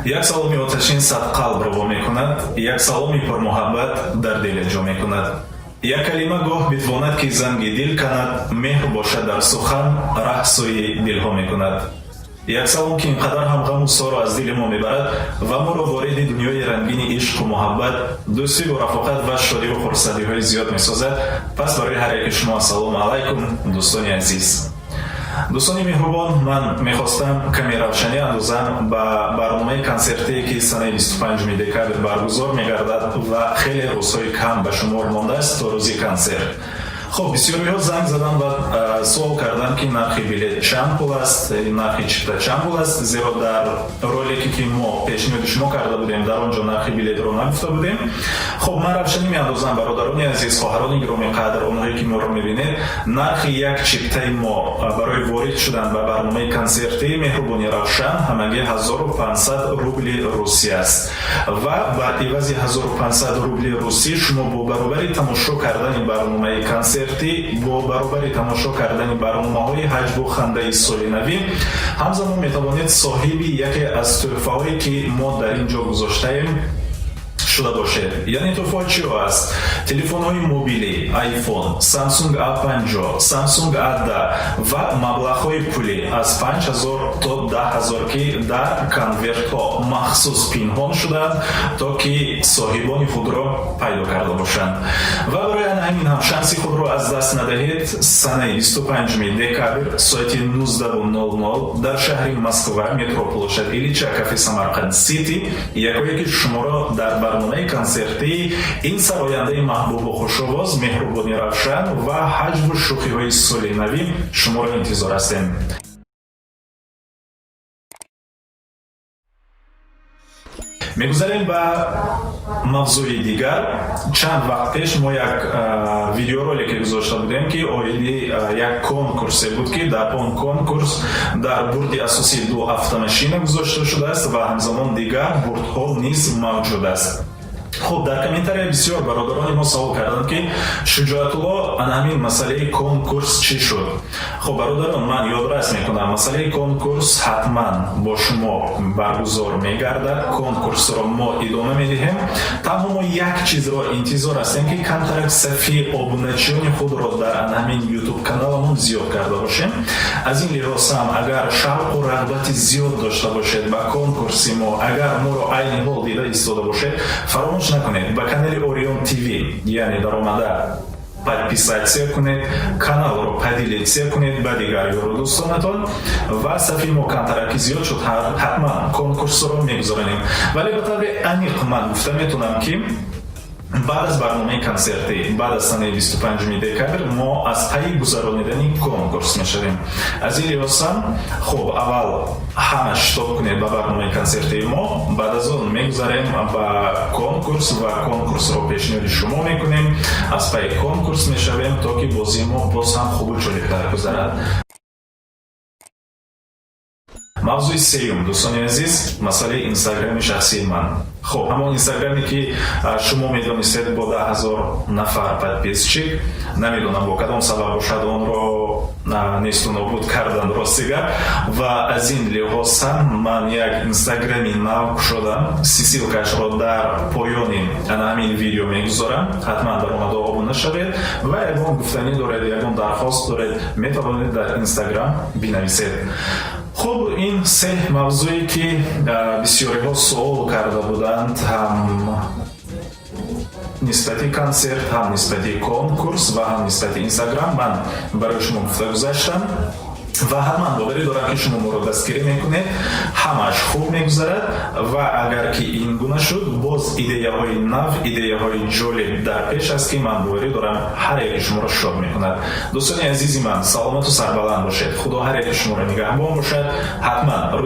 як саломи оташин сад қалб рово мекунад, як саломи пурмуҳаббат дар дил ҷо мекунад. як калима гоҳ битвонад ки занги дил канад, меҳр бошад дар сухан, раҳ сӯи дилҳо мекунад. як салом ки ин қадар ҳам ғаму соро аз дили мо мебарад ва моро вориди дунёи рангини ишқу муҳаббат, дӯстиву рафоқат ва шодиву хурсандиҳои зиёд месозад. Пас барои ҳар яки шумо ассалому алайкум дӯстони азиз. дӯстони меҳрубон, ман мехостам каме равшанӣ андозам ба барномаи консертие ки санаи 25 декабр баргузор мегардад ва хеле рӯзҳои кам ба шумор мондааст то рӯзи консерт. خب بسیاری‌ها زنگ زدن و سوال کردن که نرخ بلیط چند پول است، نرخ چیپتا چند پول است، زیرا در رولیکی که ما پیشنهاد شما کرده بودیم در آنجا نرخ بلیط رو نگفته بودیم. خب من روشنی می‌اندازم برادران عزیز، خواهران گرامی قدر، اونهایی که ما رو می‌بینید، نرخ یک چیپتای ما برای وارد شدن به برنامه کنسرتی مهربانی روشن همگی 1500 روبل روسی است و بر عوض 1500 روبل روسی شما با برابر تماشا کردن برنامه کنسرت با برابر تماشا کردن برنامه‌های حجب و خنده سال نو همزمان میتوانید صاحب یکی از تحفه‌هایی که ما در اینجا گذاشته‌ایم شده باشد. یعنی تحفه چی است؟ تلفن‌های موبیلی، آیفون، سامسونگ A50، سامسونگ A10 و مبلغ‌های پولی از 5000 تا 10000 که در کنورت‌ها مخصوص پنهان شدند تا که صاحبان خود را پیدا کرده باشند. و برای همین هم شانس خود را از دست ندهید. سنه 25 دکابر ساعت 19:00 در شهر مسکو مترو پلощадь Ильича کافه самарқанд سیتی یکی شما را در برنامه کنسرتی این سراینده محبوب و خوش‌آواز مهربانی روشن و حجب و شوخی‌های سال نو شما را انتظار هستیم. می‌گذاریم به موضوع دیگر. چند وقت پیش ما یک ویدیورولک گذاشته بودیم که اویدی یک کنکورس بود که در اون کنکورس در برد اساسی 2 автомашина گذاشته شده است و همزمان دیگر بردها نیز موجود است. خب در کامنت‌های بسیار برادران ما سوال کردند که شجاعت‌الله ان همین مسئله کنکورس چی شد. خب برادران من یادرس میکنم مسئله کنکورس حتما با شما برگزار میگردد. کنکورس را ما ادامه میدهیم. تنها ما یک چیز را انتظار هستیم که کمتر صفحه ابونچیان خود را در همین یوتیوب کانالمون زیاد کرده باشیم. از این لحاظ هم اگر شوق و رغبت زیاد داشته باشید با کنکورس ما، اگر ما را عین حال دیده ایستاده باشید، فراموش نکنید با کانال اوریون تیوی یعنی در آمده подписаться کنید، کانال رو поделиться کنید با دیگر یارو دوستانتون و صفحه ما کمتر زیاد شد حتما کنکورس رو میگذاریم. ولی به طور عمیق من گفته میتونم که بعد از برنامه کنسرتی بعد از سنه 25 دکابر ما از پی گذرانیدن کنکورس میشویم. از این لحاظ خب اول همه شتاب کنید به برنامه کنسرتی ما، بعد از اون میگذاریم به کنکورس و کنکورس رو پیشنهاد شما میکنیم. از پی کنکورس میشویم تا که بازی ما باز هم خوب و جالب‌تر گذرد. موضوع سوم دوستان عزیز مسئله اینستاگرام شخصی من. خب همون اینستاگرامی که شما میدونید با 10,000 نفر подписчик نمیدونم با کدام سبب باشد اون رو نیست و نابود کردن راستیگه و از این لحاظ من یک اینستاگرامی نو شدم. سیسیلکاش رو در پایان همین ویدیو میگذارم. حتما در آمده آبونه شوید و یکون گفتنی دارید یکون درخواست دارید میتوانید در اینستاگرام بنویسید. خب این سه موضوعی که بسیاری ها سوال کرده بودند هم نسبتی کنسرت، هم نسبتی کنکورس و هم نسبتی اینستاگرام من برای شما گفته گذاشتم و حتما باوری دارم که شما رو دستگیری میکنید، همش خوب میگذرد و اگر که این گونه شد باز ایده های نو، ایده های جالب در پیش است که من باوری دارم هر یک شما رو شاد میکند. دوستان عزیزی من سلامت و سربلند باشید. خدا هر یک شما رو نگهبان باشد. حتما